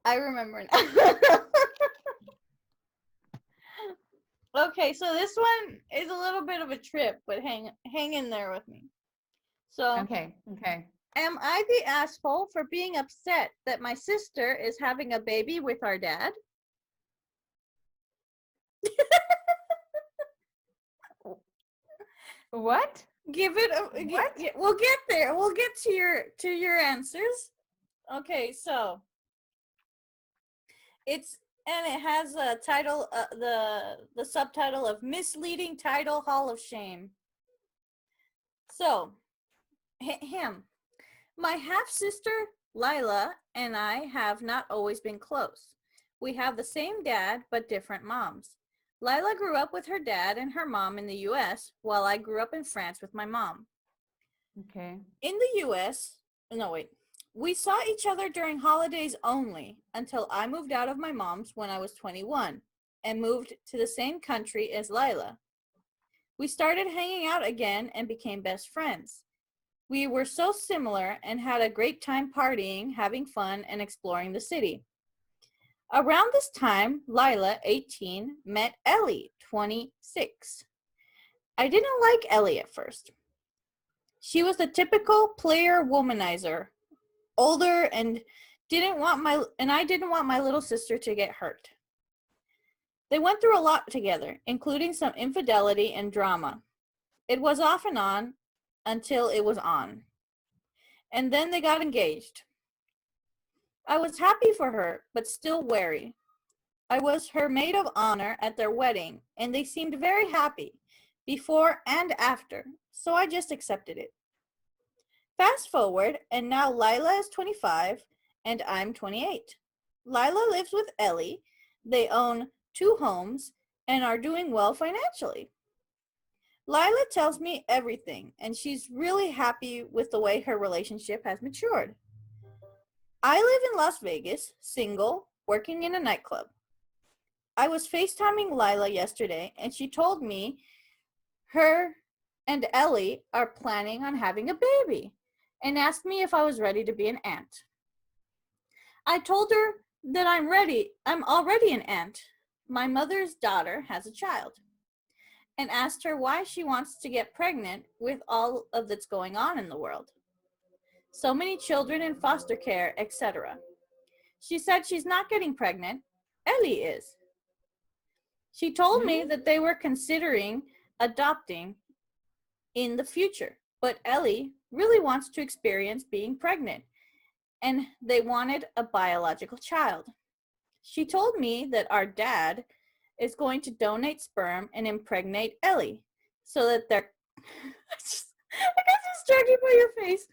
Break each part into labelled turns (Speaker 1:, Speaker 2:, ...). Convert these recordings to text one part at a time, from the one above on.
Speaker 1: I remember now. Okay, so this one is a little bit of a trip, but hang in there with me. So,
Speaker 2: Okay.
Speaker 1: am I the asshole for being upset that my sister is having a baby with our dad?
Speaker 2: What?
Speaker 1: Give it a
Speaker 2: What?
Speaker 1: we'll get there. We'll get to your answers. Okay, so it has a title, the subtitle of Misleading Title Hall of Shame. So, him. My half-sister, Lila, and I have not always been close. We have the same dad, but different moms. Lila grew up with her dad and her mom in the U.S., while I grew up in France with my mom.
Speaker 2: Okay.
Speaker 1: In the U.S., we saw each other during holidays only until I moved out of my mom's when I was 21 and moved to the same country as Lila. We started hanging out again and became best friends. We were so similar and had a great time partying, having fun, and exploring the city. Around this time, Lila, 18, met Ellie, 26. I didn't like Ellie at first. She was the typical player womanizer, older, and I didn't want my little sister to get hurt. They went through a lot together, including some infidelity and drama. It was off and on until it was on. And then they got engaged. I was happy for her, but still wary. I was her maid of honor at their wedding, and they seemed very happy, before and after, so I just accepted it. Fast forward, and now Lila is 25, and I'm 28. Lila lives with Ellie. They own 2 homes and are doing well financially. Lila tells me everything, and she's really happy with the way her relationship has matured. I live in Las Vegas, single, working in a nightclub. I was FaceTiming Lila yesterday, and she told me her and Ellie are planning on having a baby and asked me if I was ready to be an aunt. I told her that I'm ready. I'm already an aunt. My mother's daughter has a child. And asked her why she wants to get pregnant with all of that's going on in the world. So many children in foster care, etc. She said she's not getting pregnant. Ellie is. She told me that they were considering adopting in the future, but Ellie really wants to experience being pregnant, and they wanted a biological child. She told me that our dad is going to donate sperm and impregnate Ellie so that they're I got distracted by your face.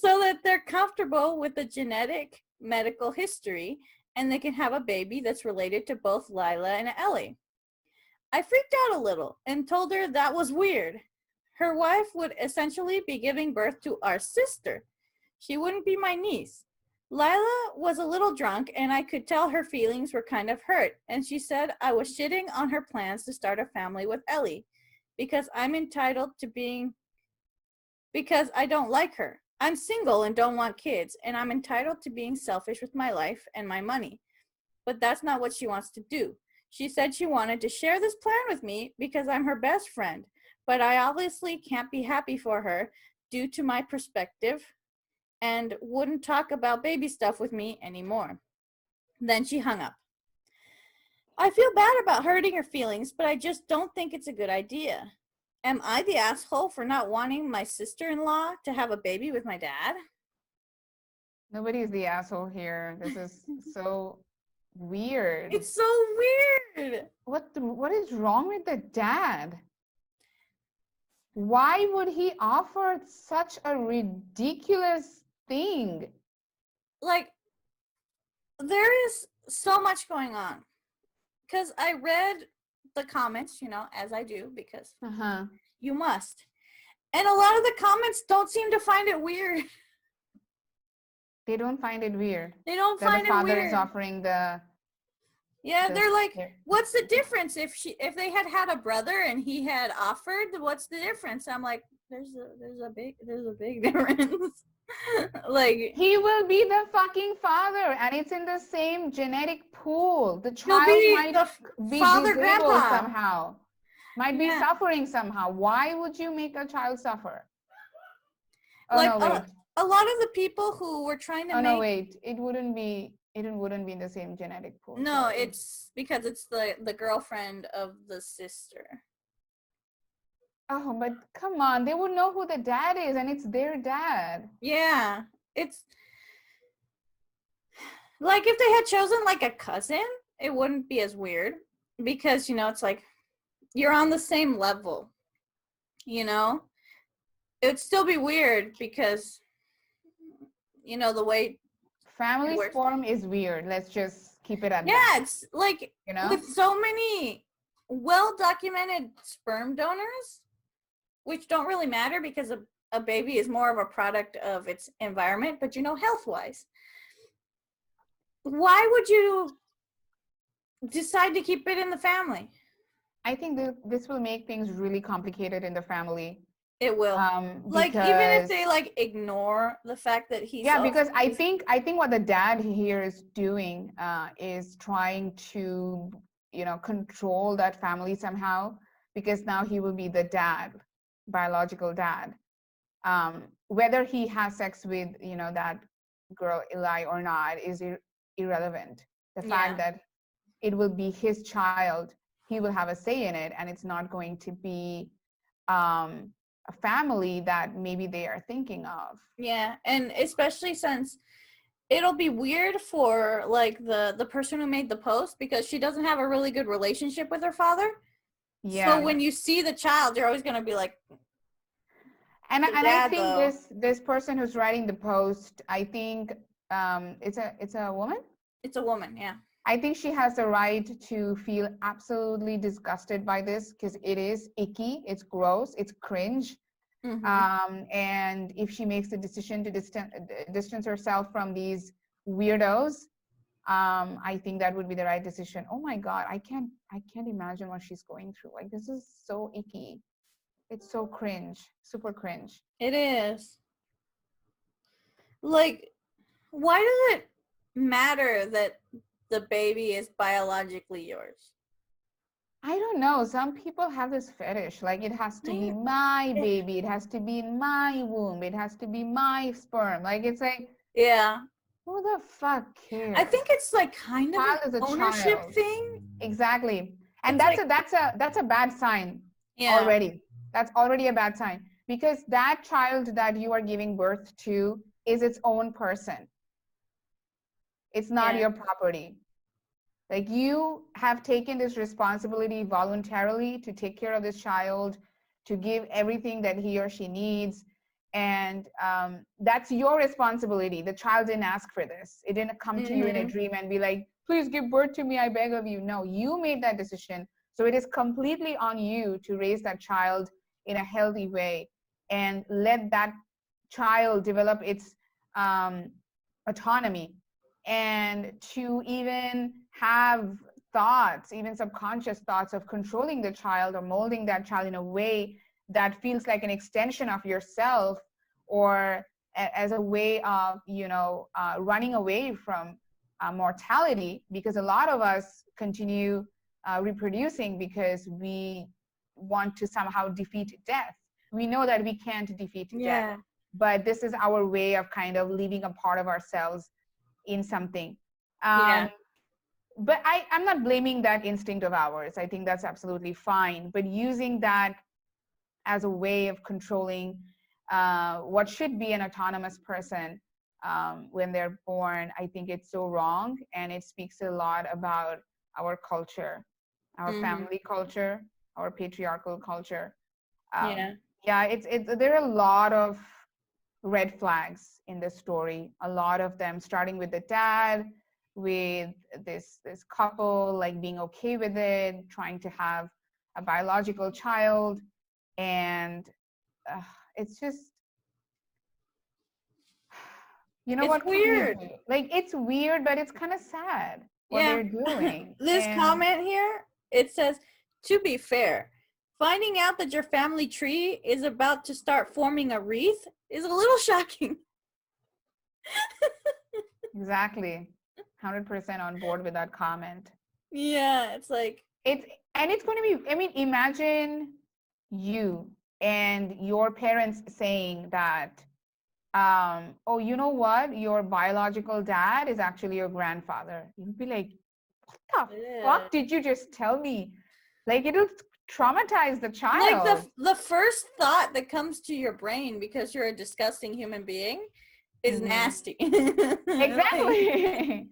Speaker 1: So that they're comfortable with the genetic medical history and they can have a baby that's related to both Lila and Ellie. I freaked out a little and told her that was weird. Her wife would essentially be giving birth to our sister. She wouldn't be my niece. Lila was a little drunk, and I could tell her feelings were kind of hurt, and she said I was shitting on her plans to start a family with Ellie because because I don't like her. I'm single and don't want kids, and I'm entitled to being selfish with my life and my money. But that's not what she wants to do. She said she wanted to share this plan with me because I'm her best friend, but I obviously can't be happy for her due to my perspective and wouldn't talk about baby stuff with me anymore. Then she hung up. I feel bad about hurting her feelings, but I just don't think it's a good idea. Am I the asshole for not wanting my sister-in-law to have a baby with my dad?
Speaker 2: Nobody is the asshole here. This is so weird.
Speaker 1: It's so weird.
Speaker 2: What is wrong with the dad? Why would he offer such a ridiculous thing?
Speaker 1: Like, there is so much going on. Because I read the comments, as I do, because you must. And a lot of the comments don't seem to find it weird.
Speaker 2: They don't find it weird.
Speaker 1: They don't find it weird.
Speaker 2: The father is offering the...
Speaker 1: Yeah, they're like, what's the difference if they had a brother and he had offered? What's the difference? I'm like, there's a big difference. Like,
Speaker 2: He will be the fucking father, and it's in the same genetic pool. The
Speaker 1: he'll
Speaker 2: child
Speaker 1: be
Speaker 2: might
Speaker 1: the
Speaker 2: be
Speaker 1: father
Speaker 2: disabled
Speaker 1: grandpa.
Speaker 2: somehow, might be
Speaker 1: Yeah.
Speaker 2: suffering somehow. Why would you make a child suffer? Oh
Speaker 1: Like
Speaker 2: no, wait.
Speaker 1: a lot of the people who were trying to
Speaker 2: Oh no,
Speaker 1: make
Speaker 2: wait. It wouldn't be in the same genetic pool.
Speaker 1: no,
Speaker 2: Sorry.
Speaker 1: it's because it's the girlfriend of the sister.
Speaker 2: Oh, but come on, they would know who the dad is, and it's their dad.
Speaker 1: Yeah. It's like if they had chosen like a cousin, it wouldn't be as weird because it's like you're on the same level, you know? It'd still be weird because the way it
Speaker 2: Family
Speaker 1: works.
Speaker 2: sperm is weird. Let's just keep it at
Speaker 1: Yeah,
Speaker 2: that.
Speaker 1: it's like
Speaker 2: You know?
Speaker 1: with so many well-documented sperm donors, which don't really matter because a baby is more of a product of its environment, but health-wise, why would you decide to keep it in the family?
Speaker 2: I think this will make things really complicated in the family.
Speaker 1: It will. Like, even if they like ignore the fact that he's
Speaker 2: because I think what the dad here is doing is trying to control that family somehow, because now he will be the dad, biological dad. Whether he has sex with that girl Eli or not is irrelevant. The fact that it will be his child, he will have a say in it, and it's not going to be a family that maybe they are thinking of.
Speaker 1: Yeah, and especially since it'll be weird for like the person who made the post, because she doesn't have a really good relationship with her father. So when you see the child, you're always gonna be like,
Speaker 2: and I think
Speaker 1: though.
Speaker 2: this person who's writing the post, I think it's a woman.
Speaker 1: It's a woman, yeah.
Speaker 2: I think she has the right to feel absolutely disgusted by this, because it is icky, it's gross, it's cringe. And if she makes the decision to distance herself from these weirdos, I think that would be the right decision. Oh my God, I can't imagine what she's going through. Like, this is so icky. It's so cringe, super cringe.
Speaker 1: It is. Like, why does it matter that the baby is biologically yours?
Speaker 2: I don't know. Some people have this fetish. Like, it has to be my baby. It has to be in my womb. It has to be my sperm. Like, it's like,
Speaker 1: yeah.
Speaker 2: Who the fuck cares?
Speaker 1: I think it's like kind of an ownership thing.
Speaker 2: Exactly. And that's a bad sign already. That's already a bad sign, because that child that you are giving birth to is its own person. It's not your property. Like, you have taken this responsibility voluntarily to take care of this child, to give everything that he or she needs. And that's your responsibility. The child didn't ask for this. It didn't come to you in a dream and be like, please give birth to me, I beg of you. No, you made that decision. So it is completely on you to raise that child in a healthy way and let that child develop its autonomy, and to even have thoughts, even subconscious thoughts, of controlling the child or molding that child in a way that feels like an extension of yourself, or as a way of running away from mortality. Because a lot of us continue reproducing because we want to somehow defeat death. We know that we can't defeat death, but this is our way of kind of leaving a part of ourselves in something. But I'm not blaming that instinct of ours. I think that's absolutely fine. But using that as a way of controlling what should be an autonomous person when they're born, I think it's so wrong. And it speaks a lot about our culture, our family culture, our patriarchal culture. There are a lot of red flags in this story. A lot of them starting with the dad, with this couple like being okay with it, trying to have a biological child, and it's just,
Speaker 1: it's weird.
Speaker 2: Like, it's weird, but it's kind of sad what they're doing.
Speaker 1: This comment here, it says, to be fair, finding out that your family tree is about to start forming a wreath is a little shocking.
Speaker 2: Exactly. 100% on board with that comment.
Speaker 1: Yeah, it's like,
Speaker 2: It's going to be, I mean, imagine you and your parents saying that, oh, you know what? Your biological dad is actually your grandfather. You'd be like, what the fuck did you just tell me? Like, it'll traumatize the
Speaker 1: like
Speaker 2: child.
Speaker 1: the first thought that comes to your brain because you're a disgusting human being is nasty.
Speaker 2: Exactly.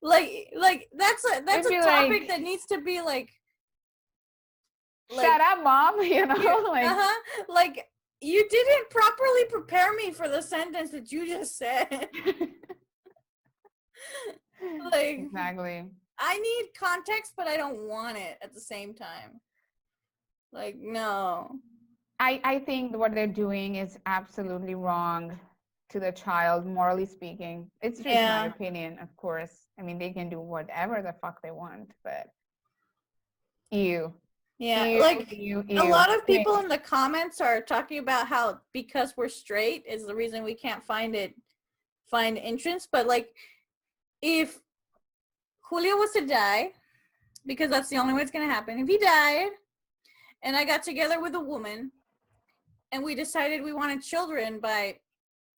Speaker 1: like that's a
Speaker 2: It'd be
Speaker 1: topic
Speaker 2: like,
Speaker 1: that needs to be like
Speaker 2: shut up, mom. You know, like,
Speaker 1: like you didn't properly prepare me for the sentence that you just said. Like,
Speaker 2: exactly.
Speaker 1: I need context, but I don't want it at the same time. Like, no.
Speaker 2: I think what they're doing is absolutely wrong to the child, morally speaking. It's just my opinion, of course. I mean, they can do whatever the fuck they want, but ew.
Speaker 1: Yeah,
Speaker 2: Ew,
Speaker 1: like
Speaker 2: ew,
Speaker 1: a
Speaker 2: ew.
Speaker 1: lot of people in the comments are talking about how because we're straight is the reason we can't find entrance. But like, if Julio was to die, because that's the only way it's gonna happen. If he died, and I got together with a woman, and we decided we wanted children by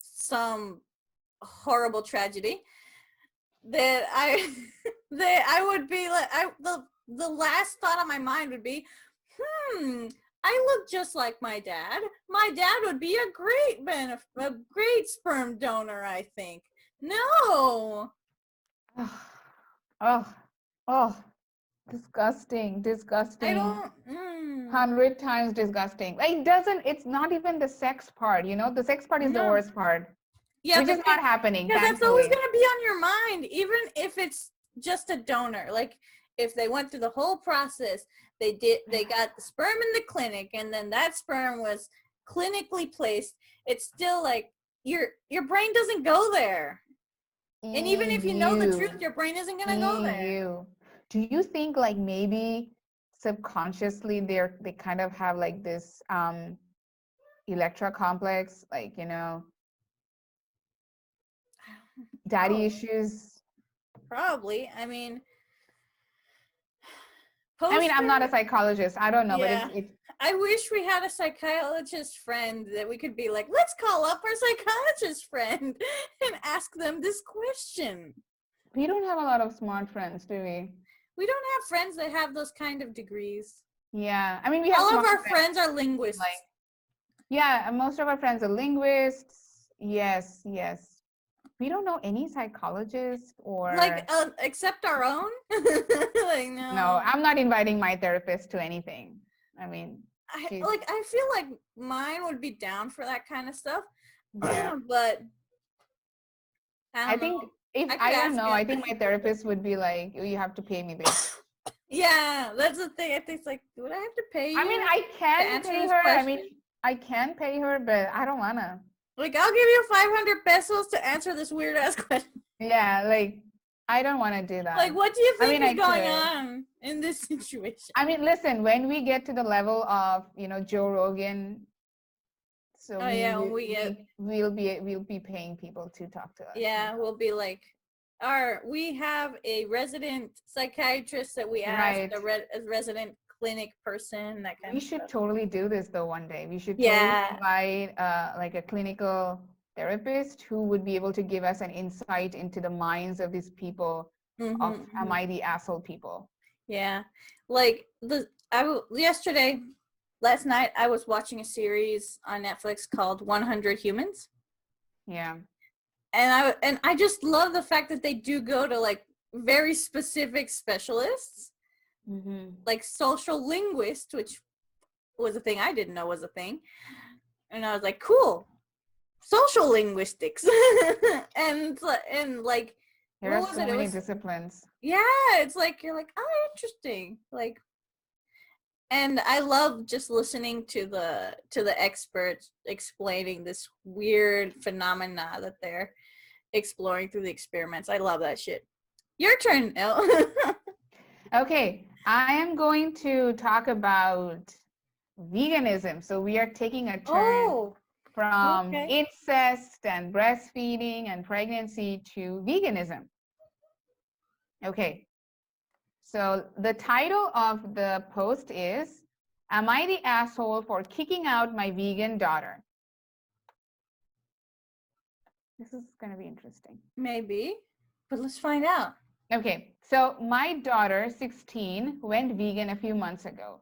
Speaker 1: some horrible tragedy, that I that I would be like, the last thought on my mind would be, I look just like my dad. My dad would be a great sperm donor, I think. No.
Speaker 2: Oh, disgusting,
Speaker 1: I
Speaker 2: disgusting.
Speaker 1: don't.
Speaker 2: 100 times disgusting. Like, it's not even the sex part, you know? The sex part is the worst part.
Speaker 1: Yeah,
Speaker 2: which is not happening,
Speaker 1: because that's
Speaker 2: thankfully.
Speaker 1: always going to be on your mind, even if it's just a donor. Like, if they went through the whole process, they got the sperm in the clinic, and then that sperm was clinically placed. It's still like your brain doesn't go there. And even if you know the truth, your brain isn't going to go there.
Speaker 2: Do you think like maybe subconsciously they kind of have like this Electra complex, like, you know, daddy issues?
Speaker 1: Probably. I mean,
Speaker 2: I'm not a psychologist. I don't know, but it's
Speaker 1: I wish we had a psychologist friend that we could be like, let's call up our psychologist friend and ask them this question.
Speaker 2: We don't have a lot of smart friends, do we?
Speaker 1: We don't have friends that have those kind of degrees.
Speaker 2: Yeah, I mean, we have
Speaker 1: all of our friends are linguists.
Speaker 2: Like, yeah, most of our friends are linguists. Yes. We don't know any psychologists or
Speaker 1: like except our own. Like,
Speaker 2: no, I'm not inviting my therapist to anything. I mean,
Speaker 1: I feel like mine would be down for that kind of stuff.
Speaker 2: Yeah.
Speaker 1: But
Speaker 2: I think I don't know. I think my therapist would be like, you have to pay me this.
Speaker 1: Yeah, that's the thing. I think it's like, would I have to pay you?
Speaker 2: I mean, I can pay her. I mean, I can pay her, but I don't wanna.
Speaker 1: Like, I'll give you 500 pesos to answer this weird ass question.
Speaker 2: Yeah, like, I don't want to do that.
Speaker 1: Like, what do you think is going on in this situation?
Speaker 2: I mean, listen, when we get to the level of, you know, Joe Rogan, so we'll be paying people to talk to us.
Speaker 1: Yeah, we'll be like, we have a resident psychiatrist that we asked, a resident clinic person, that kind
Speaker 2: of stuff. We should totally do this though one day. We should totally invite like a clinical therapist who would be able to give us an insight into the minds of these people, of am I the asshole people? Yeah, like last night I was watching a series on Netflix called 100 Humans. Yeah. And I just love the fact that they do go to like very specific specialists, like social linguists, which was a thing I didn't know was a thing. And I was like, cool, social linguistics. and like, there are so many disciplines. Yeah, it's like, you're like, oh, interesting. Like, and I love just listening to the experts explaining this weird phenomena that they're exploring through the experiments. I love that shit. Your turn, Elle. Okay, I am going to talk about veganism. So we are taking a turn from
Speaker 1: Okay.
Speaker 2: incest and breastfeeding and pregnancy to veganism. Okay, so the title of the post is, "Am I the asshole for kicking out my vegan daughter?" This is going to be interesting.
Speaker 1: Maybe, but let's find out.
Speaker 2: Okay, so my daughter, 16, went vegan a few months ago.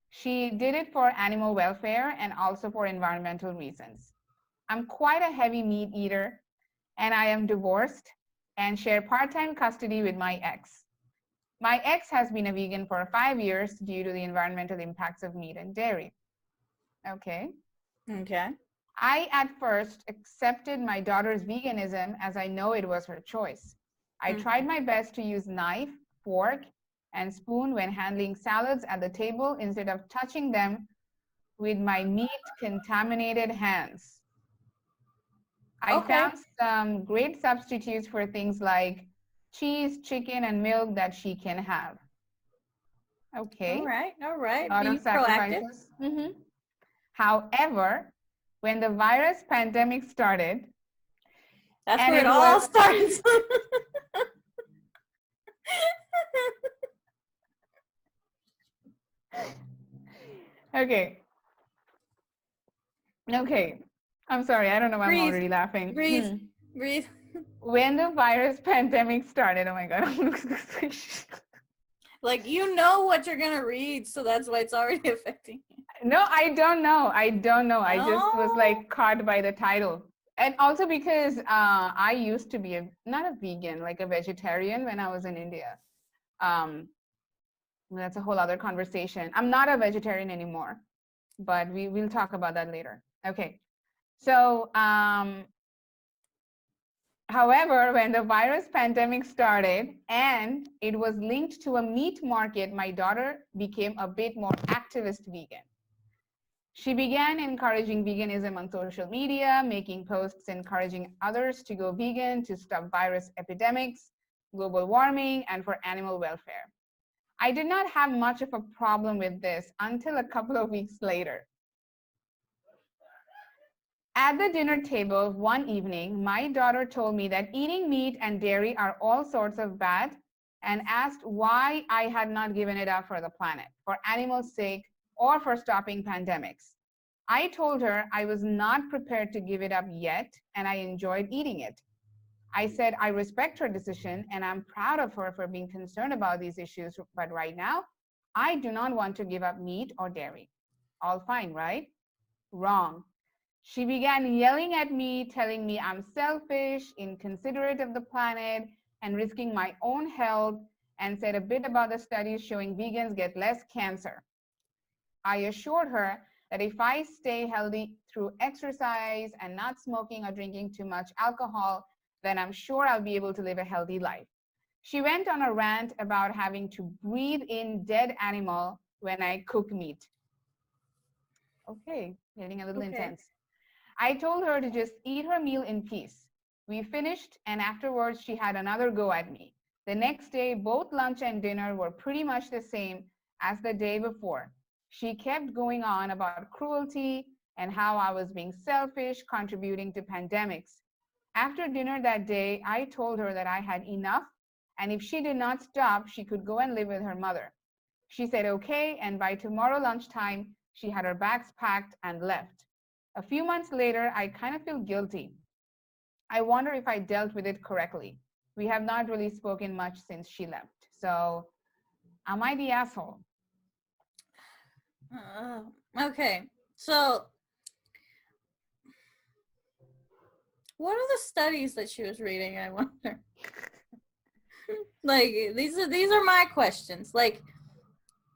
Speaker 2: She did it for animal welfare and also for environmental reasons. I'm quite a heavy meat eater, and I am divorced and share part-time custody with my ex. My ex has been a vegan for 5 years due to the environmental impacts of meat and dairy. Okay.
Speaker 1: Okay.
Speaker 2: I at first accepted my daughter's veganism as I know it was her choice. I tried my best to use knife, fork, and spoon when handling salads at the table instead of touching them with my meat-contaminated hands. I found some great substitutes for things like cheese, chicken, and milk that she can have. Okay.
Speaker 1: All right. All right.
Speaker 2: A lot
Speaker 1: Being
Speaker 2: of
Speaker 1: proactive.
Speaker 2: sacrifices. However, when the virus pandemic started,
Speaker 1: That's
Speaker 2: and
Speaker 1: where it
Speaker 2: it
Speaker 1: all
Speaker 2: was
Speaker 1: starts.
Speaker 2: okay. Okay. I'm sorry. I don't know why I'm
Speaker 1: Breathe.
Speaker 2: already laughing.
Speaker 1: Breathe. Breathe.
Speaker 2: When the virus pandemic started, oh my God.
Speaker 1: Like, you know what you're going to read, so that's why it's already affecting you.
Speaker 2: No, I don't know. I don't know. I just was
Speaker 1: No?
Speaker 2: like caught by the title. And also because I used to be not a vegan, like a vegetarian when I was in India. That's a whole other conversation. I'm not a vegetarian anymore, but we'll talk about that later. Okay. So, however, when the virus pandemic started and it was linked to a meat market, my daughter became a bit more activist vegan. She began encouraging veganism on social media, making posts encouraging others to go vegan to stop virus epidemics, global warming, and for animal welfare. I did not have much of a problem with this until a couple of weeks later. At the dinner table one evening, my daughter told me that eating meat and dairy are all sorts of bad and asked why I had not given it up for the planet, for animals' sake, or for stopping pandemics. I told her I was not prepared to give it up yet, and I enjoyed eating it. I said I respect her decision, and I'm proud of her for being concerned about these issues, but right now, I do not want to give up meat or dairy. All fine, right? Wrong. She began yelling at me, telling me I'm selfish, inconsiderate of the planet, and risking my own health, and said a bit about the studies showing vegans get less cancer. I assured her that if I stay healthy through exercise and not smoking or drinking too much alcohol, then I'm sure I'll be able to live a healthy life. She went on a rant about having to breathe in dead animal when I cook meat. Okay, getting a little intense. I told her to just eat her meal in peace. We finished, and afterwards she had another go at me. The next day, both lunch and dinner were pretty much the same as the day before. She kept going on about cruelty and how I was being selfish, contributing to pandemics. After dinner that day, I told her that I had enough, and if she did not stop, she could go and live with her mother. She said okay, and by tomorrow lunchtime, she had her bags packed and left. A few months later, I kind of feel guilty. I wonder if I dealt with it correctly. We have not really spoken much since she left. So, am I the asshole?
Speaker 1: Okay. So, what are the studies that she was reading, I wonder? Like, these are my questions. Like,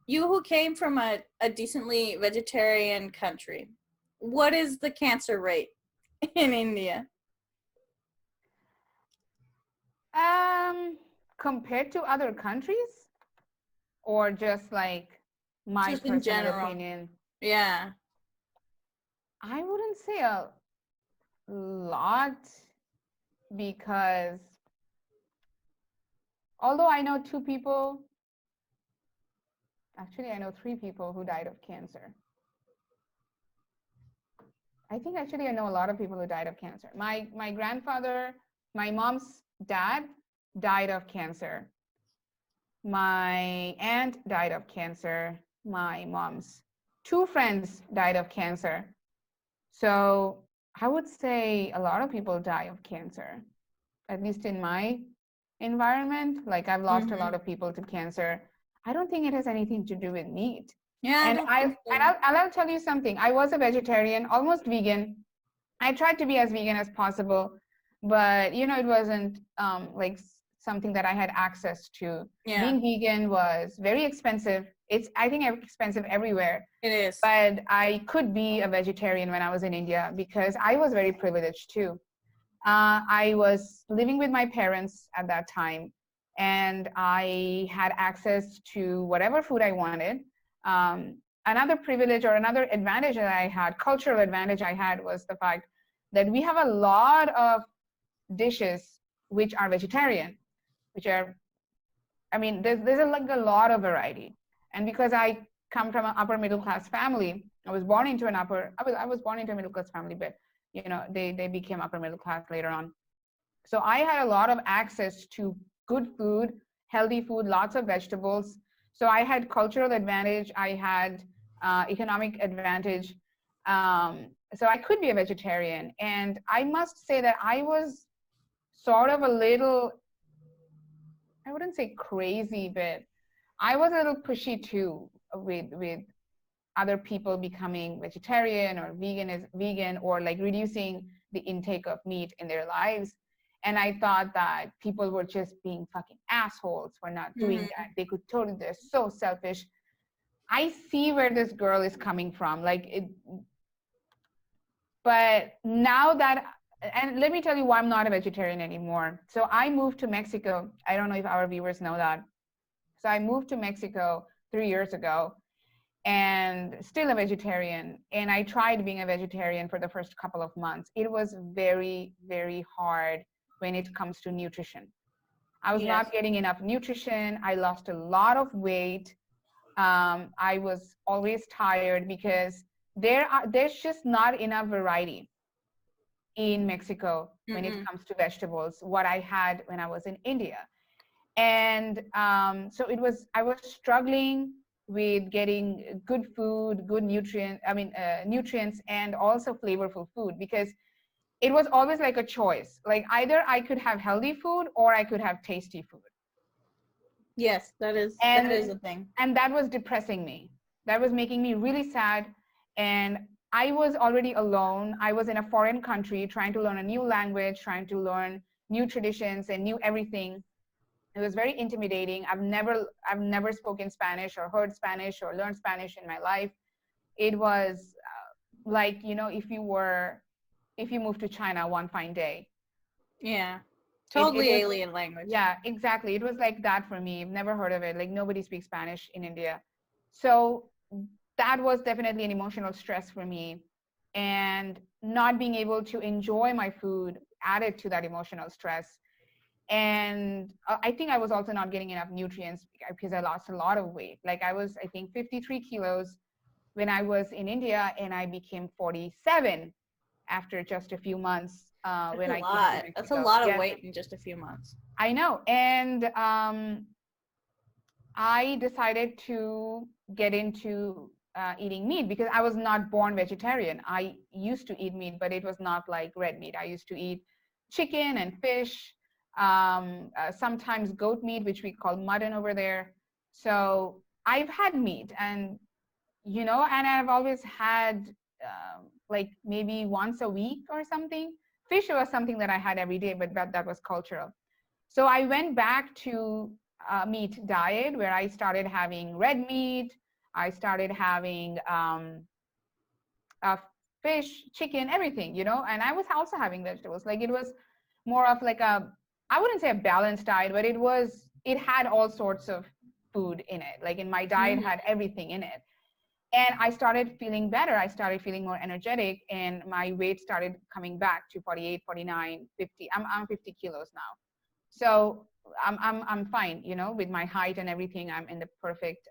Speaker 1: you who came from a decently vegetarian country, what is the cancer rate in India?
Speaker 2: Compared to other countries, or just like my
Speaker 1: Just in
Speaker 2: personal
Speaker 1: general.
Speaker 2: opinion?
Speaker 1: Yeah.
Speaker 2: I wouldn't say a lot, because although I know 2 people, actually I know 3 people who died of cancer. I think actually I know a lot of people who died of cancer. My grandfather, my mom's dad died of cancer. My aunt died of cancer. My mom's two friends died of cancer. So I would say a lot of people die of cancer, at least in my environment. Like I've lost a lot of people to cancer. I don't think it has anything to do with meat.
Speaker 1: Yeah, I
Speaker 2: And
Speaker 1: don't think so.
Speaker 2: I'll tell you something. I was a vegetarian, almost vegan. I tried to be as vegan as possible, but you know, it wasn't like something that I had access to.
Speaker 1: Yeah,
Speaker 2: Being vegan was very expensive. It's, I think, expensive everywhere.
Speaker 1: it is.
Speaker 2: But I could be a vegetarian when I was in India because I was very privileged too. I was living with my parents at that time, and I had access to whatever food I wanted. Another privilege or another advantage that I had, cultural advantage I had, was the fact that we have a lot of dishes which are vegetarian, which are, I mean, there's like a lot of variety. And because I come from an upper middle class family, I was born into a middle class family, but you know, they became upper middle class later on. So I had a lot of access to good food, healthy food, lots of vegetables. So I had cultural advantage. I had economic advantage. So I could be a vegetarian. And I must say that I was sort of a little, I wouldn't say crazy, but I was a little pushy too with other people becoming vegetarian or vegan or like reducing the intake of meat in their lives. And I thought that people were just being fucking assholes for not doing that. They could totally, they're so selfish. I see where this girl is coming from. Like it, but now that, and let me tell you why I'm not a vegetarian anymore. So I moved to Mexico. I don't know if our viewers know that. So I moved to Mexico 3 years ago and still a vegetarian. And I tried being a vegetarian for the first couple of months. It was very, very hard when it comes to nutrition. I was not getting enough nutrition. I lost a lot of weight. I was always tired because there's just not enough variety in Mexico when it comes to vegetables, what I had when I was in India. And so I was struggling with getting good food, good nutrients, and also flavorful food, because it was always like a choice. Like either I could have healthy food or I could have tasty food.
Speaker 1: Yes, that is a thing.
Speaker 2: And that was depressing me. That was making me really sad. And I was already alone. I was in a foreign country trying to learn a new language, trying to learn new traditions and new everything. It was very intimidating. I've never spoken Spanish or heard Spanish or learned Spanish in my life. It was like, you know, if you moved to China one fine day.
Speaker 1: Yeah. Totally
Speaker 2: it was,
Speaker 1: alien language.
Speaker 2: Yeah, exactly. It was like that for me. I've never heard of it. Like nobody speaks Spanish in India. So that was definitely an emotional stress for me. And not being able to enjoy my food added to that emotional stress. And I think I was also not getting enough nutrients because I lost a lot of weight. Like I was, I think, 53 kilos when I was in India, and I became 47 after just a few months when I came to Mexico.
Speaker 1: That's a lot of weight in just a few months.
Speaker 2: I know. And I decided to get into eating meat because I was not born vegetarian. I used to eat meat, but it was not like red meat. I used to eat chicken and fish, sometimes goat meat, which we call mutton over there. So I've had meat, and you know, and I've always had like maybe once a week or something. Fish was something that I had every day, but that was cultural. So I went back to a meat diet where I started having red meat. I started having fish, chicken, everything, you know, and I was also having vegetables. Like it was more of like I wouldn't say a balanced diet, but it had all sorts of food in it. Like in my diet had everything in it. And I started feeling better. I started feeling more energetic, and my weight started coming back to 48, 49, 50. I'm 50 kilos now. So I'm fine, you know, with my height and everything. I'm in the perfect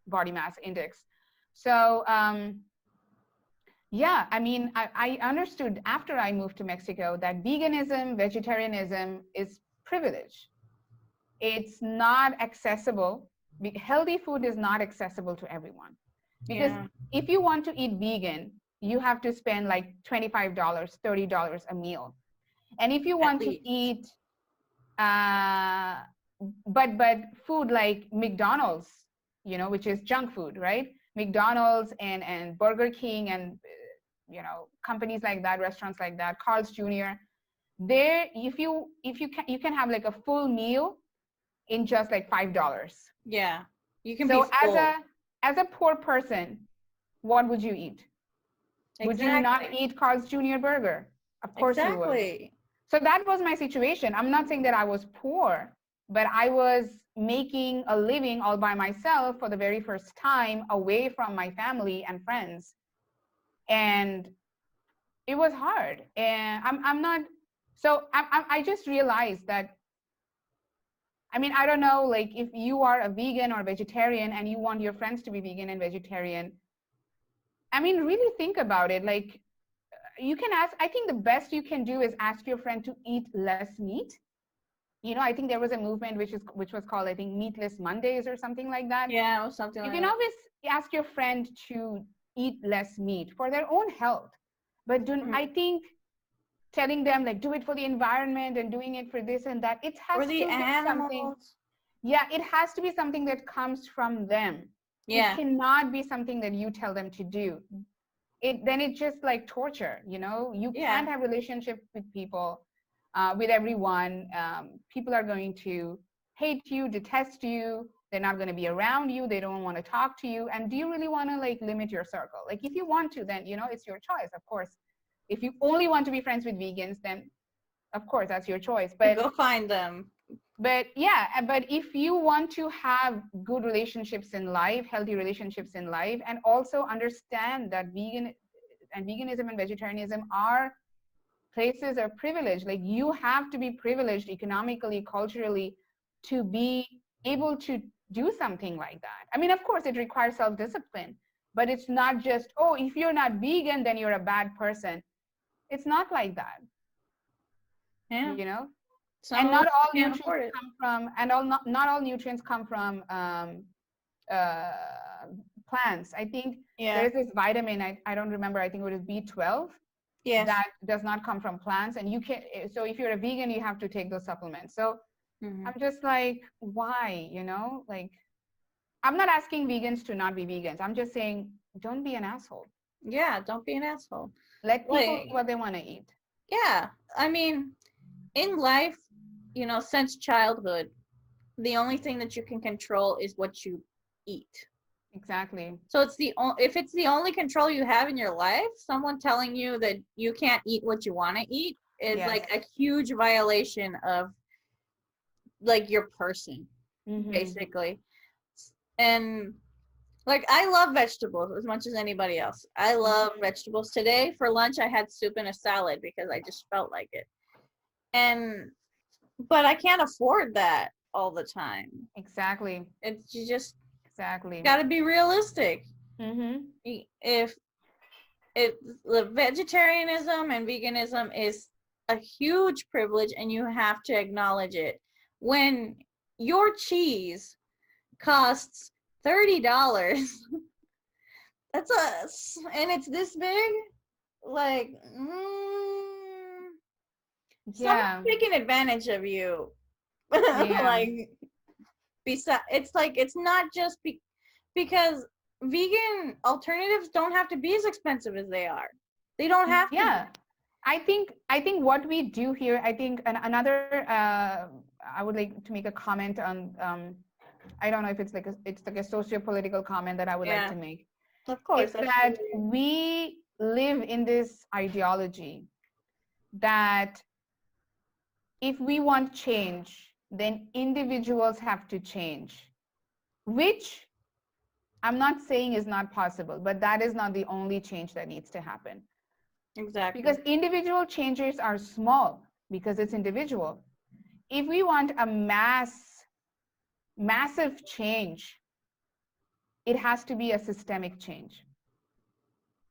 Speaker 2: body mass index. So Yeah, I mean, I understood after I moved to Mexico that veganism, vegetarianism is privilege. It's not accessible. Healthy food is not accessible to everyone. Because
Speaker 1: Yeah.
Speaker 2: if you want to eat vegan, you have to spend like $25, $30 a meal. And if you
Speaker 1: At
Speaker 2: want to
Speaker 1: least.
Speaker 2: eat, uh, but food like McDonald's, which is junk food, right? McDonald's and Burger King and companies like that, restaurants like that, Carl's Jr. There, if you can have like a full meal in just like $5.
Speaker 1: Yeah. You can be
Speaker 2: So
Speaker 1: full.
Speaker 2: as a poor person, what would you eat? Would you not
Speaker 1: Exactly.
Speaker 2: eat Carl's Jr. burger? Of course you would.
Speaker 1: Exactly.
Speaker 2: So that was my situation. I'm not saying that I was poor, but I was making a living all by myself for the very first time, away from my family and friends. And it was hard. And I'm not, so I just realized that, I mean, I don't know, like if you are a vegan or vegetarian and you want your friends to be vegan and vegetarian, I mean, really think about it. Like, you can ask, I think the best you can do is ask your friend to eat less meat. I think there was a movement which was called, I think, Meatless Mondays or something like that.
Speaker 1: Yeah, or something
Speaker 2: You
Speaker 1: like
Speaker 2: can
Speaker 1: that.
Speaker 2: always ask your friend to eat less meat for their own health. But I think telling them like do it for the environment and doing it for this and that, it has
Speaker 1: Or the
Speaker 2: to be something.
Speaker 1: animals.
Speaker 2: Yeah, it has to be something that comes from them. It
Speaker 1: Yeah.
Speaker 2: cannot be something that you tell them to do. Then it's just like torture. You
Speaker 1: Yeah.
Speaker 2: can't have relationship with people, with everyone. People are going to hate you, detest you. They're not going to be around you. They don't want to talk to you. And do you really want to like limit your circle? Like if you want to, then it's your choice, of course. If you only want to be friends with vegans, then of course that's your choice.
Speaker 1: Go find them.
Speaker 2: But yeah, but if you want to have good relationships in life, healthy relationships in life, and also understand that veganism and vegetarianism are places of privilege. Like you have to be privileged economically, culturally, to be able to do something like that. I mean, of course it requires self-discipline, but it's not just, oh, if you're not vegan then you're a bad person. It's not like that.
Speaker 1: Yeah. Some
Speaker 2: And
Speaker 1: of
Speaker 2: not
Speaker 1: us
Speaker 2: all
Speaker 1: can't
Speaker 2: nutrients
Speaker 1: afford it.
Speaker 2: come from, and not all nutrients come from uh, plants. I think
Speaker 1: Yeah.
Speaker 2: there's this vitamin, I don't remember, I think it was B12,
Speaker 1: Yes.
Speaker 2: that does not come from plants. And so if you're a vegan, you have to take those supplements. So I'm just like, why? Like, I'm not asking vegans to not be vegans. I'm just saying, don't be an asshole.
Speaker 1: Yeah, don't be an asshole.
Speaker 2: Let people
Speaker 1: Like,
Speaker 2: eat what they want to eat.
Speaker 1: yeah. I mean, in life, since childhood, the only thing that you can control is what you eat.
Speaker 2: Exactly.
Speaker 1: So if it's the only control you have in your life, someone telling you that you can't eat what you want to eat is
Speaker 2: Yes.
Speaker 1: like a huge violation of like your person, basically. And like I love vegetables as much as anybody else. I love vegetables. Today for lunch I had soup and a salad because I just felt like it. But I can't afford that all the time.
Speaker 2: Exactly.
Speaker 1: It's just
Speaker 2: Exactly.
Speaker 1: got to be realistic. If the vegetarianism and veganism is a huge privilege and you have to acknowledge it. When your cheese costs $30, and it's this big, like, someone's taking advantage of you. Like, it's not just because vegan alternatives don't have to be as expensive as they are. They don't have to.
Speaker 2: Yeah. I think what we do here, I think another, I would like to make a comment on, I don't know if it's like a socio-political comment that I would like to make.
Speaker 1: Of course.
Speaker 2: It's that we live in this ideology that if we want change, then individuals have to change, which I'm not saying is not possible, but that is not the only change that needs to happen.
Speaker 1: Exactly.
Speaker 2: Because individual changes are small because it's individual. If we want a massive change, it has to be a systemic change.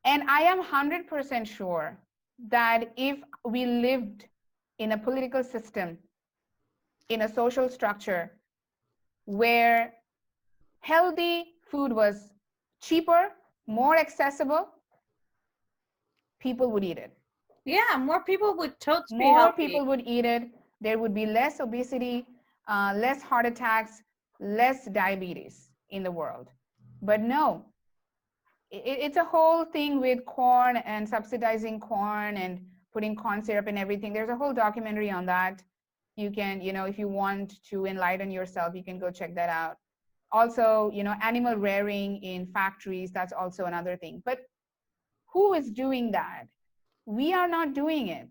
Speaker 2: And I am 100% sure that if we lived in a political system, in a social structure where healthy food was cheaper, more accessible, people would eat it.
Speaker 1: Yeah, more people would totes be
Speaker 2: More
Speaker 1: healthy.
Speaker 2: people would eat it. There would be less obesity, less heart attacks, less diabetes in the world. But no, it's a whole thing with corn and subsidizing corn and putting corn syrup and everything. There's a whole documentary on that. You can, if you want to enlighten yourself, you can go check that out. Also, animal rearing in factories, that's also another thing. But who is doing that? We are not doing it.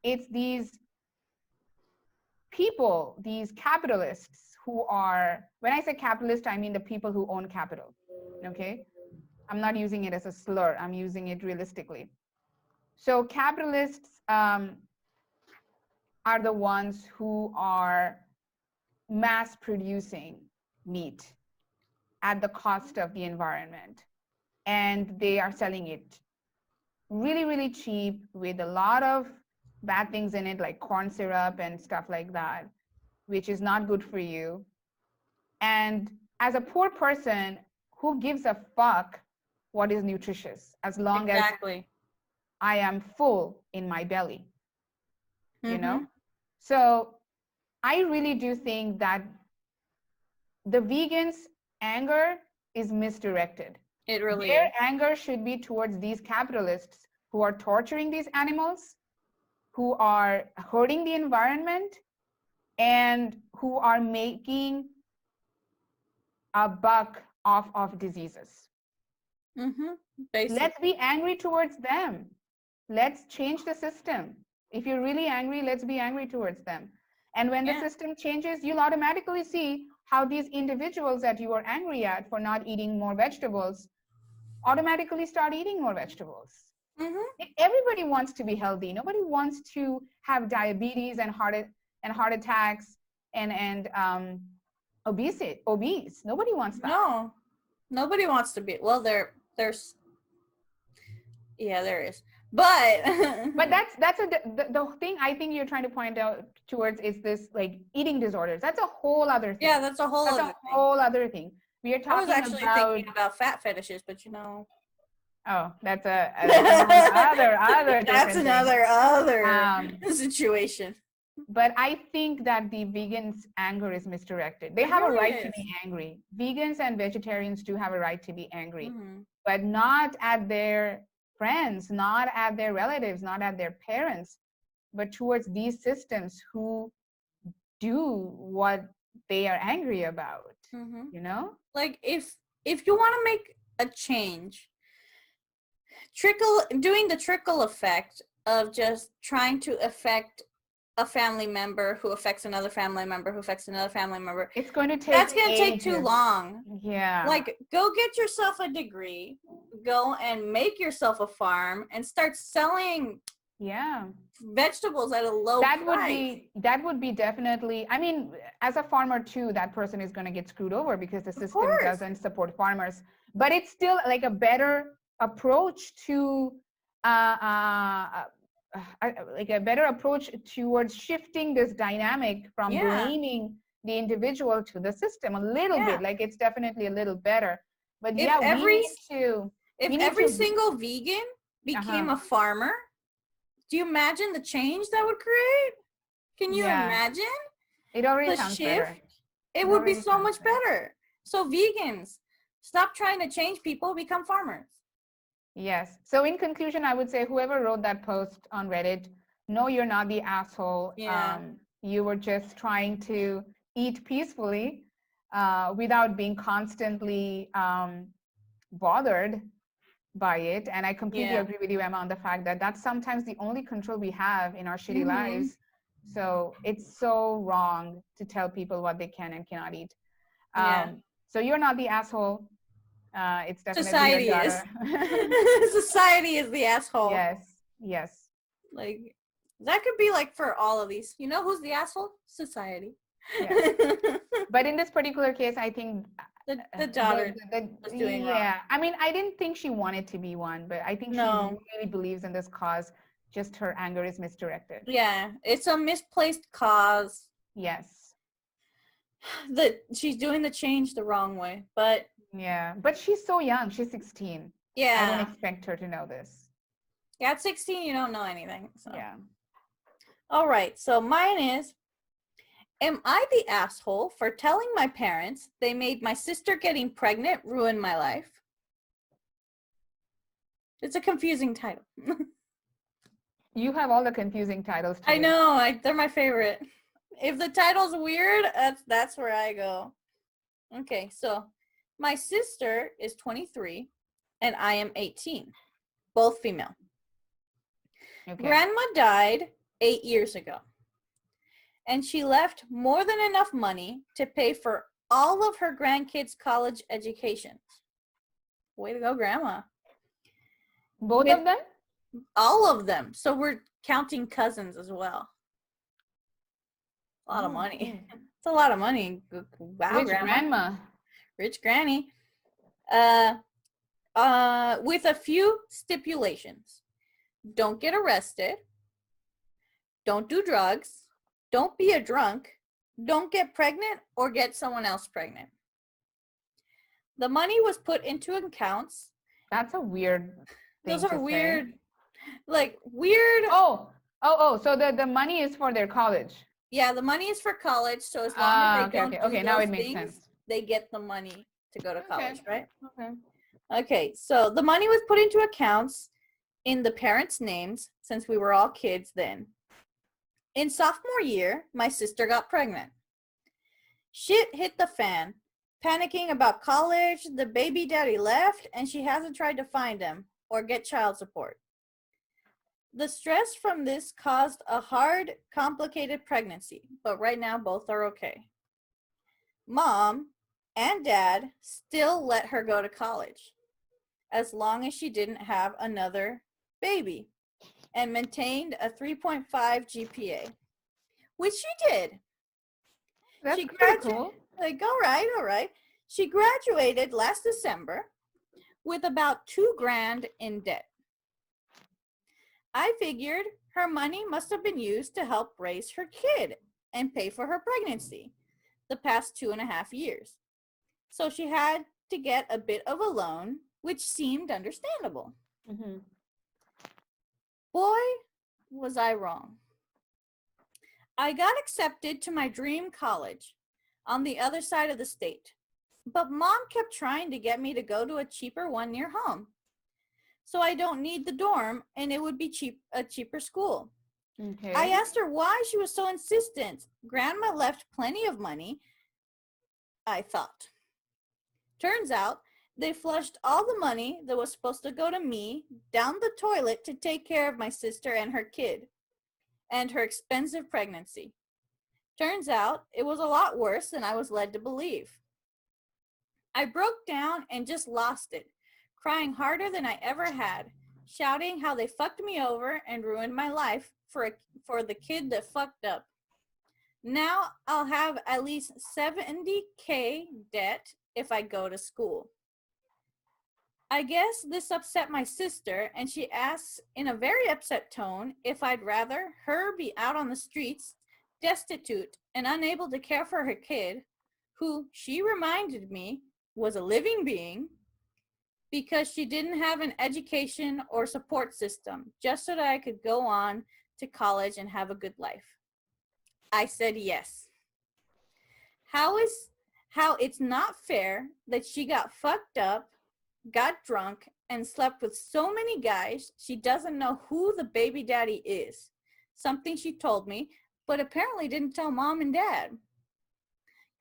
Speaker 2: It's these people, these capitalists who are, when I say capitalist, I mean the people who own capital, okay? I'm not using it as a slur, I'm using it realistically. So capitalists are the ones who are mass producing meat at the cost of the environment. And they are selling it really, really cheap with a lot of bad things in it, like corn syrup and stuff like that, which is not good for you. And as a poor person, who gives a fuck what is nutritious as long as I am full in my belly, you know? So I really do think that the vegans' anger is misdirected.
Speaker 1: It really
Speaker 2: Their
Speaker 1: is.
Speaker 2: anger should be towards these capitalists who are torturing these animals, who are hurting the environment, and who are making a buck off of diseases. Let's be angry towards them. Let's change the system. If you're really angry, let's be angry towards them. And when the system changes, you'll automatically see how these individuals that you are angry at for not eating more vegetables automatically start eating more vegetables. Everybody wants to be healthy. Nobody wants to have diabetes and heart attacks and obese. Nobody wants that.
Speaker 1: No, nobody wants to be. Well, there's there is, but
Speaker 2: but that's the thing I think you're trying to point out towards is this like eating disorders. That's a whole other thing.
Speaker 1: Yeah, that's a whole
Speaker 2: other thing. We are talking
Speaker 1: I was actually thinking about fat fetishes, but
Speaker 2: oh, that's another
Speaker 1: that's another situation.
Speaker 2: But I think that the vegans' anger is misdirected. They have a right to be angry. Vegans and vegetarians do have a right to be angry, but not at their friends, not at their relatives, not at their parents, but towards these systems who do what they are angry about.
Speaker 1: Like if you want to make a change, doing the trickle effect of just trying to affect a family member who affects another family member who affects another family member,
Speaker 2: it's going to take
Speaker 1: that's going to take too long.
Speaker 2: Like
Speaker 1: go get yourself a degree, go and make yourself a farm and start selling vegetables at a low price.
Speaker 2: That would be definitely, I mean, as a farmer too, that person is going to get screwed over because the system doesn't support farmers. But it's still like a better approach to like a better approach towards shifting this dynamic from blaming the individual to the system a little bit. Like it's definitely a little better. But
Speaker 1: if every single vegan became a farmer, do you imagine the change that would create? Can you imagine?
Speaker 2: It already sounds better.
Speaker 1: It would be so much better. So vegans, stop trying to change people, become farmers.
Speaker 2: Yes. So in conclusion, I would say whoever wrote that post on Reddit, no, you're not the asshole. You were just trying to eat peacefully without being constantly bothered by it. And I completely agree with you, Emma, on the fact that that's sometimes the only control we have in our shitty lives. So it's so wrong to tell people what they can and cannot eat. So you're not the asshole. It's definitely
Speaker 1: society is. Society is the asshole.
Speaker 2: Yes.
Speaker 1: Like that could be like for all of these. You know who's the asshole? Society.
Speaker 2: Yeah. But in this particular case, I think
Speaker 1: The daughter was doing wrong.
Speaker 2: yeah. I mean, I didn't think she wanted to be one, but I think she
Speaker 1: No.
Speaker 2: really believes in this cause. Just her anger is misdirected.
Speaker 1: Yeah, it's a misplaced cause.
Speaker 2: Yes.
Speaker 1: That she's doing the change the wrong way. But
Speaker 2: Yeah. But she's so young. She's 16. I don't
Speaker 1: yeah.
Speaker 2: expect her to know this.
Speaker 1: Yeah, at 16 you don't know anything. So.
Speaker 2: Yeah.
Speaker 1: All right. So mine is, am I the asshole for telling my parents they made my sister getting pregnant ruin my life? It's a confusing title.
Speaker 2: You have all the confusing titles today.
Speaker 1: I know. They're my favorite. If the title's weird, that's where I go. Okay, so my sister is 23 and I am 18. Both female.
Speaker 2: Okay.
Speaker 1: Grandma died 8 years ago. And she left more than enough money to pay for all of her grandkids' college education. Way to go, Grandma.
Speaker 2: Both of them?
Speaker 1: All of them. So we're counting cousins as well. A lot of money.
Speaker 2: Okay.
Speaker 1: It's a lot of money. Wow,
Speaker 2: Rich grandma.
Speaker 1: Rich granny. With a few stipulations. Don't get arrested. Don't do drugs. Don't be a drunk. Don't get pregnant or get someone else pregnant. The money was put into accounts.
Speaker 2: That's a weird thing.
Speaker 1: Those are
Speaker 2: to
Speaker 1: weird.
Speaker 2: Say.
Speaker 1: Like weird.
Speaker 2: Oh. So the money is for their college.
Speaker 1: Yeah, the money is for college. So as long as they don't do
Speaker 2: okay, now
Speaker 1: those
Speaker 2: it makes
Speaker 1: things,
Speaker 2: sense.
Speaker 1: they get the money to go to college, right?
Speaker 2: Okay.
Speaker 1: Okay, so the money was put into accounts in the parents' names since we were all kids then. In sophomore year, my sister got pregnant. Shit hit the fan. Panicking about college, the baby daddy left, and she hasn't tried to find him or get child support. The stress from this caused a hard, complicated pregnancy, but right now both are okay. Mom and Dad still let her go to college as long as she didn't have another baby and maintained a 3.5 GPA, which she did.
Speaker 2: That's
Speaker 1: She
Speaker 2: pretty cool.
Speaker 1: Like, all right. She graduated last December with about $2,000 in debt. I figured her money must have been used to help raise her kid and pay for her pregnancy the past 2.5 years. So she had to get a bit of a loan, which seemed understandable.
Speaker 2: Mm-hmm.
Speaker 1: Boy, was I wrong. I got accepted to my dream college on the other side of the state, but Mom kept trying to get me to go to a cheaper one near home. So I don't need the dorm and it would be a cheaper school.
Speaker 2: Okay.
Speaker 1: I asked her why she was so insistent. Grandma left plenty of money, I thought. Turns out they flushed all the money that was supposed to go to me down the toilet to take care of my sister and her kid and her expensive pregnancy. Turns out it was a lot worse than I was led to believe. I broke down and just lost it, crying harder than I ever had, shouting how they fucked me over and ruined my life for the kid that fucked up. Now I'll have at least $70,000 debt if I go to school. I guess this upset my sister, and she asks in a very upset tone if I'd rather her be out on the streets, destitute and unable to care for her kid, who she reminded me was a living being, because she didn't have an education or support system, just so that I could go on to college and have a good life. I said yes. How it's not fair that she got fucked up, got drunk, and slept with so many guys she doesn't know who the baby daddy is. Something she told me, but apparently didn't tell Mom and Dad.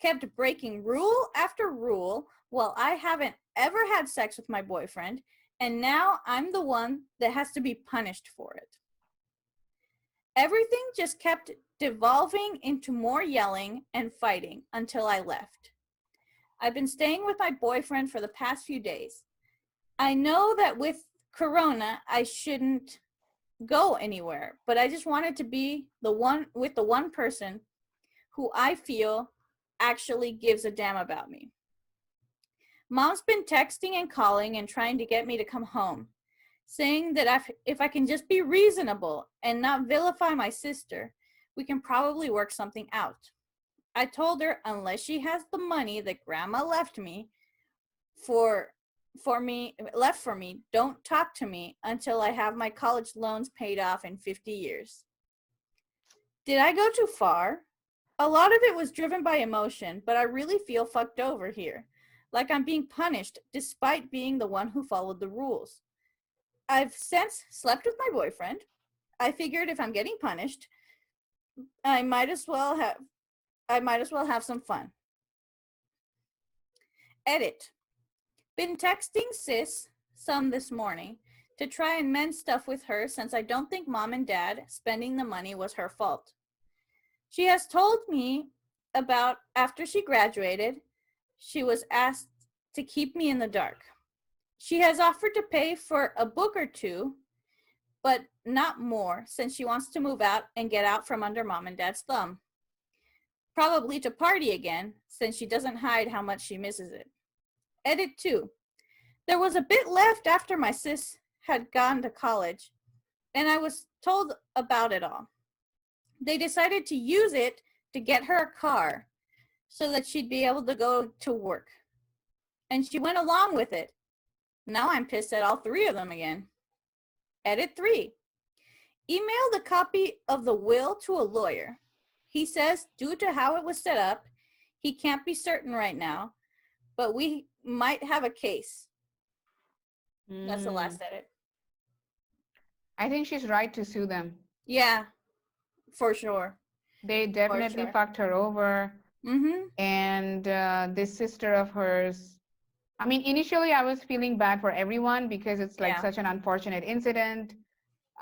Speaker 1: Kept breaking rule after rule while I haven't ever had sex with my boyfriend, and now I'm the one that has to be punished for it. Everything just kept devolving into more yelling and fighting until I left. I've been staying with my boyfriend for the past few days. I know that with Corona, I shouldn't go anywhere, but I just wanted to be the one person who I feel actually gives a damn about me. Mom's been texting and calling and trying to get me to come home, saying that if I can just be reasonable and not vilify my sister, we can probably work something out. I told her unless she has the money that grandma left for me, don't talk to me until I have my college loans paid off in 50 years. Did I go too far? A lot of it was driven by emotion, but I really feel fucked over here. Like I'm being punished despite being the one who followed the rules. I've since slept with my boyfriend. I figured if I'm getting punished, I might as well have some fun. Edit. Been texting sis some this morning to try and mend stuff with her since I don't think mom and dad spending the money was her fault. She has told me about after she graduated, she was asked to keep me in the dark. She has offered to pay for a book or two, but not more since she wants to move out and get out from under mom and dad's thumb. Probably to party again since she doesn't hide how much she misses it. Edit 2. There was a bit left after my sis had gone to college, and I was told about it all. They decided to use it to get her a car so that she'd be able to go to work. And she went along with it. Now I'm pissed at all three of them again. Edit 3. Emailed a copy of the will to a lawyer. He says, due to how it was set up, he can't be certain right now, but we might have a case. That's the last edit.
Speaker 2: I think she's right to sue them.
Speaker 1: Yeah, for sure.
Speaker 2: They definitely fucked her over.
Speaker 1: Mm-hmm.
Speaker 2: And this sister of hers, I mean, initially I was feeling bad for everyone because it's like such an unfortunate incident.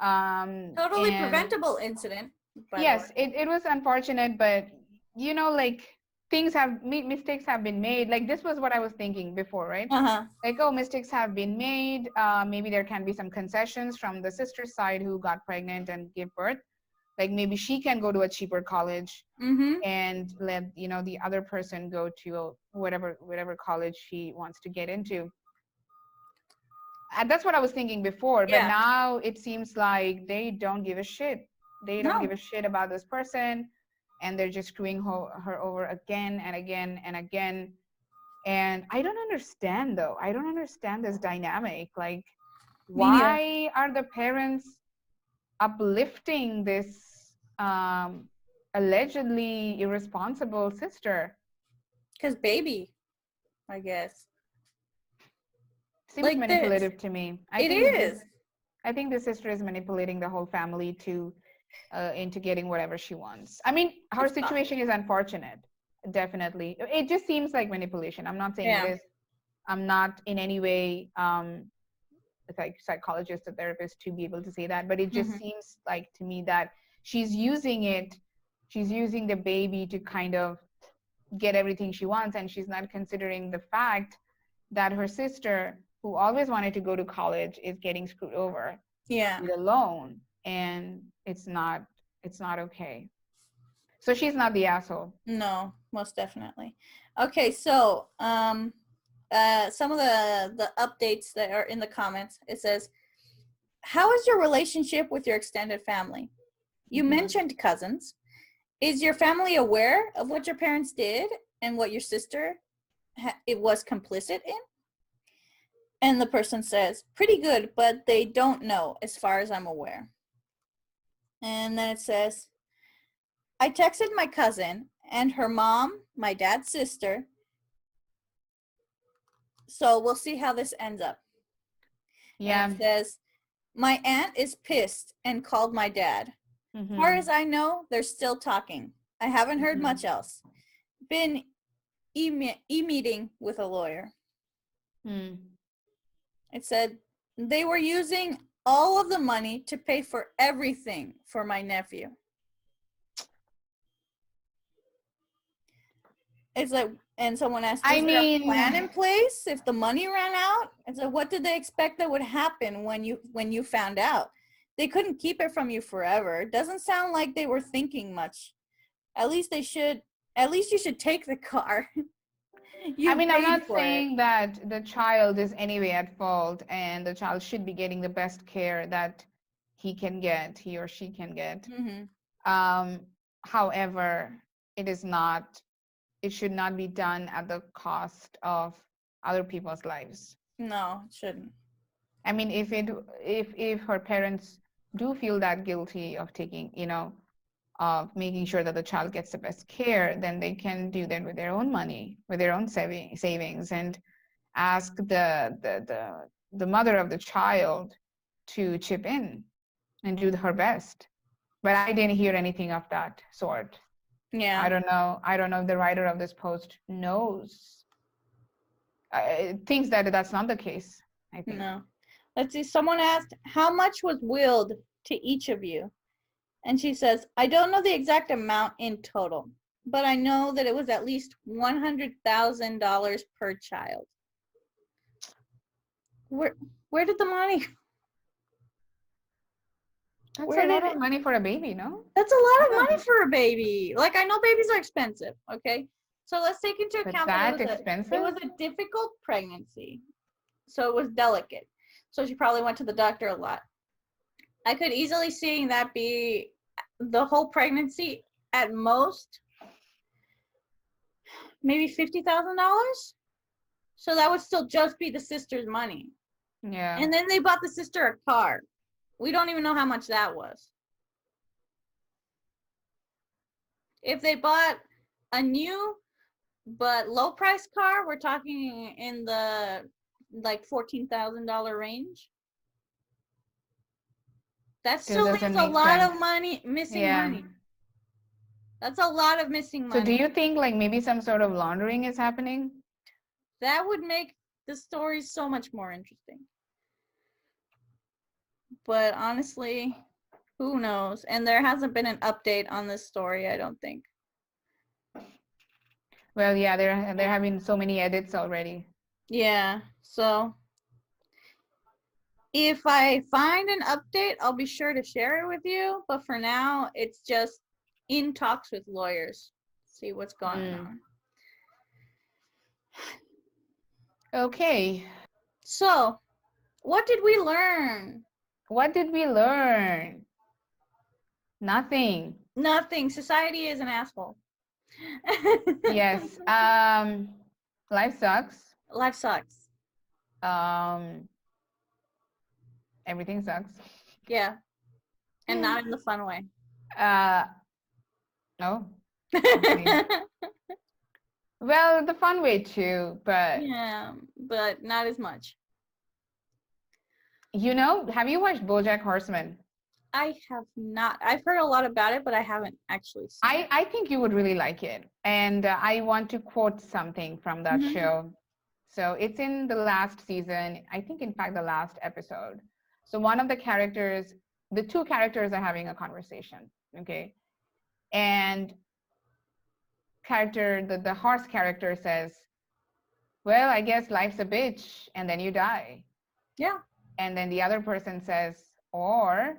Speaker 1: Totally preventable incident.
Speaker 2: Yes, it was unfortunate, but you know, like mistakes have been made. Like this was what I was thinking before, right? Like, oh, mistakes have been made. Maybe there can be some concessions from the sister's side who got pregnant and gave birth. Like maybe she can go to a cheaper college and let the other person go to whatever college she wants to get into. And that's what I was thinking before. But now it seems like they don't give a shit. They don't give a shit about this person, and they're just screwing her over again and again and again. And I don't understand, though. I don't understand this dynamic. Like, why are the parents uplifting this allegedly irresponsible sister?
Speaker 1: Because baby, I guess.
Speaker 2: Seems like manipulative to me.
Speaker 1: I
Speaker 2: think the sister is manipulating the whole family into getting whatever she wants. I mean, her situation is unfortunate, definitely. It just seems like manipulation. I'm not saying it is. I'm not in any way a psychologist or therapist to be able to say that, but it just seems like to me that she's using the baby to kind of get everything she wants, and she's not considering the fact that her sister, who always wanted to go to college, is getting screwed over with a loan, and it's not okay. So she's not the asshole.
Speaker 1: No, most definitely. Okay, so some of the updates that are in the comments, it says, how is your relationship with your extended family? You mentioned cousins. Is your family aware of what your parents did and what your sister was complicit in? And the person says, pretty good, but they don't know as far as I'm aware. And then it says, I texted my cousin and her mom, my dad's sister. So we'll see how this ends up. Yeah. And it says, my aunt is pissed and called my dad. As far as I know, they're still talking. I haven't heard much else. Been e-meeting with a lawyer. It said they were using all of the money to pay for everything for my nephew. It's like, and someone asked, is there a plan in place if the money ran out? And so what did they expect that would happen when you found out? They couldn't keep it from you forever. It doesn't sound like they were thinking much At least you should take the car.
Speaker 2: I mean, I'm
Speaker 1: paid
Speaker 2: not
Speaker 1: for it.
Speaker 2: saying that the child is anyway at fault and the child should be getting the best care that he or she can get. However, it should not be done at the cost of other people's lives.
Speaker 1: No, it shouldn't.
Speaker 2: I mean, if her parents do feel that guilty of taking, of making sure that the child gets the best care, then they can do that with their own money, with their own savings, and ask the mother of the child to chip in and do her best. But I didn't hear anything of that sort.
Speaker 1: Yeah.
Speaker 2: I don't know if the writer of this post knows, thinks that that's not the case, I think.
Speaker 1: No. Let's see. Someone asked, how much was willed to each of you? And she says, I don't know the exact amount in total, but I know that it was at least $100,000 per child. Where did the money?
Speaker 2: That's a lot of money for a baby, no?
Speaker 1: That's a lot of money for a baby. Like, I know babies are expensive, okay? So let's take into account that it was a difficult pregnancy. So it was delicate. So she probably went to the doctor a lot. I could easily see that be the whole pregnancy at most, maybe $50,000. So that would still just be the sister's money.
Speaker 2: Yeah.
Speaker 1: And then they bought the sister a car. We don't even know how much that was. If they bought a new but low price car, we're talking in the like $14,000 range. That still leaves a lot of money, missing money. That's a lot of missing money.
Speaker 2: So do you think like maybe some sort of laundering is happening?
Speaker 1: That would make the story so much more interesting. But honestly, who knows? And there hasn't been an update on this story, I don't think.
Speaker 2: Well, yeah, there have been so many edits already.
Speaker 1: Yeah, so if I find an update, I'll be sure to share it with you. But for now, it's just in talks with lawyers. See what's going on.
Speaker 2: Okay.
Speaker 1: So, what did we learn?
Speaker 2: What did we learn? Nothing.
Speaker 1: Nothing. Society is an asshole.
Speaker 2: Yes. Life sucks.
Speaker 1: Life sucks.
Speaker 2: Everything sucks.
Speaker 1: Yeah. And not in the fun way.
Speaker 2: No. Okay. Well, the fun way too, but
Speaker 1: yeah, but not as much.
Speaker 2: Have you watched BoJack Horseman?
Speaker 1: I have not. I've heard a lot about it, but I haven't actually seen it.
Speaker 2: I think you would really like it. And I want to quote something from that show. So it's in the last season, I think, in fact, the last episode. So one of the characters, the two characters are having a conversation, okay? And the horse character says, well, I guess life's a bitch, and then you die.
Speaker 1: Yeah.
Speaker 2: And then the other person says, or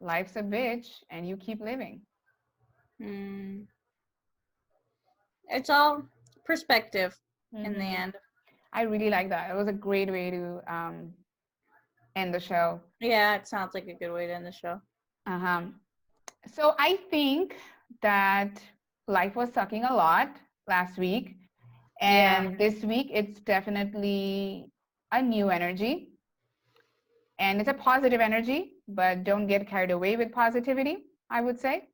Speaker 2: life's a bitch, and you keep living.
Speaker 1: It's all perspective in the end.
Speaker 2: I really like that. It was a great way to end the show.
Speaker 1: Yeah, it sounds like a good way to end the show.
Speaker 2: So I think that life was sucking a lot last week. And this week, it's definitely a new energy. And it's a positive energy, but don't get carried away with positivity, I would say.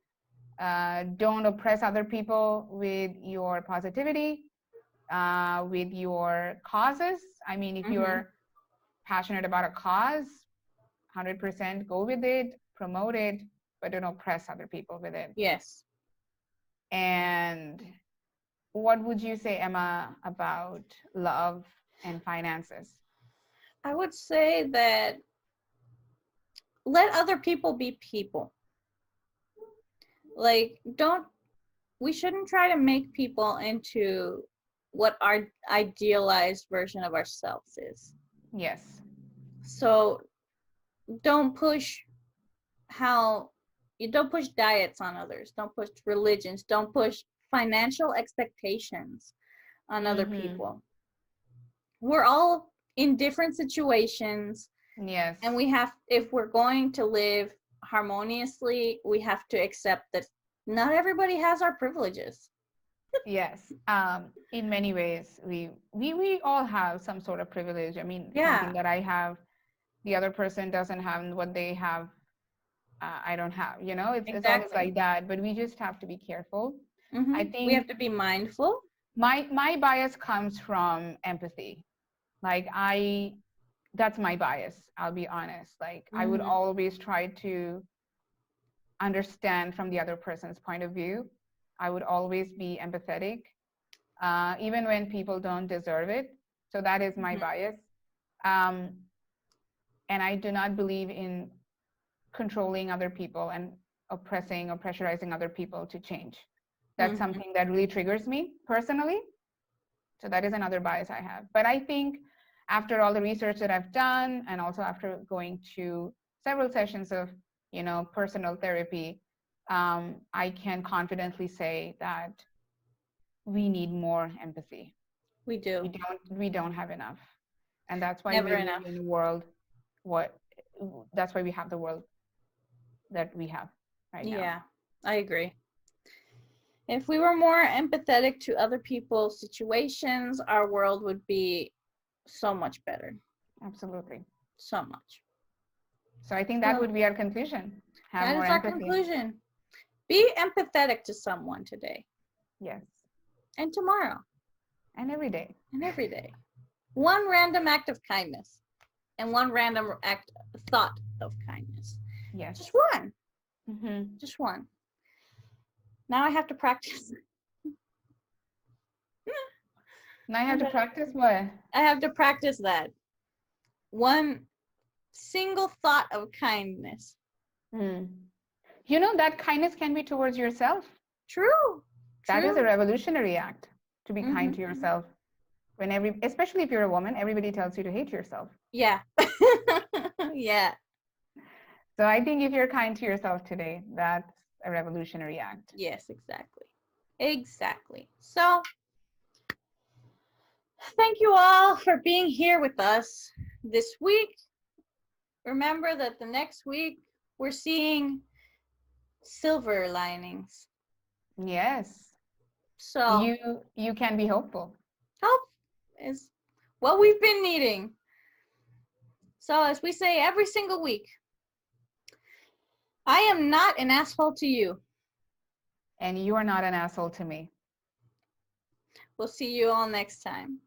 Speaker 2: Don't oppress other people with your positivity, with your causes. I mean, if you're passionate about a cause, 100% go with it, promote it, but don't oppress other people with it.
Speaker 1: Yes.
Speaker 2: And what would you say, Emma, about love and finances?
Speaker 1: I would say that let other people be people. Like, we shouldn't try to make people into what our idealized version of ourselves is.
Speaker 2: Yes.
Speaker 1: So don't push how You don't push diets on others. Don't push religions. Don't push financial expectations on other people. We're all in different situations.
Speaker 2: Yes.
Speaker 1: And we have, if we're going to live harmoniously, we have to accept that not everybody has our privileges.
Speaker 2: Yes. In many ways, we all have some sort of privilege. I mean,
Speaker 1: Yeah.
Speaker 2: something that I have, the other person doesn't have, and what they have, I don't have. You know, it's always
Speaker 1: Exactly.
Speaker 2: like that. But we just have to be careful. I think
Speaker 1: We have to be mindful.
Speaker 2: my bias comes from empathy. Like that's my bias. I'll be honest. Like I would always try to understand from the other person's point of view. I would always be empathetic, even when people don't deserve it. So that is my bias. And I do not believe in controlling other people and oppressing or pressurizing other people to change. That's something that really triggers me personally. So that is another bias I have. But I think after all the research that I've done, and also after going to several sessions of, personal therapy, I can confidently say that we need more empathy.
Speaker 1: We do.
Speaker 2: We don't have enough. And that's why
Speaker 1: Never
Speaker 2: we live
Speaker 1: enough.
Speaker 2: in a world, that's why we have the world that we have right now.
Speaker 1: Yeah, I agree. If we were more empathetic to other people's situations, our world would be so much better.
Speaker 2: Absolutely.
Speaker 1: So much.
Speaker 2: So I think that would be our conclusion. Have
Speaker 1: That
Speaker 2: more
Speaker 1: is our
Speaker 2: empathy.
Speaker 1: conclusion. Be empathetic to someone today.
Speaker 2: Yes.
Speaker 1: And tomorrow.
Speaker 2: And every day.
Speaker 1: And every day. One random act of kindness. And one random thought of kindness.
Speaker 2: Yes.
Speaker 1: Just one. Just one. Now I have to practice.
Speaker 2: Now I have to practice what?
Speaker 1: I have to practice that. One single thought of kindness.
Speaker 2: That kindness can be towards yourself.
Speaker 1: True.
Speaker 2: That is a revolutionary act, to be kind to yourself. Especially if you're a woman, everybody tells you to hate yourself.
Speaker 1: Yeah. Yeah.
Speaker 2: So I think if you're kind to yourself today, that's a revolutionary act.
Speaker 1: Yes, exactly. Exactly. So thank you all for being here with us this week. Remember that the next week we're seeing silver linings.
Speaker 2: Yes.
Speaker 1: So
Speaker 2: you can be hopeful.
Speaker 1: Hope is what we've been needing. So as we say every single week, I am not an asshole to you.
Speaker 2: And you are not an asshole to me.
Speaker 1: We'll see you all next time.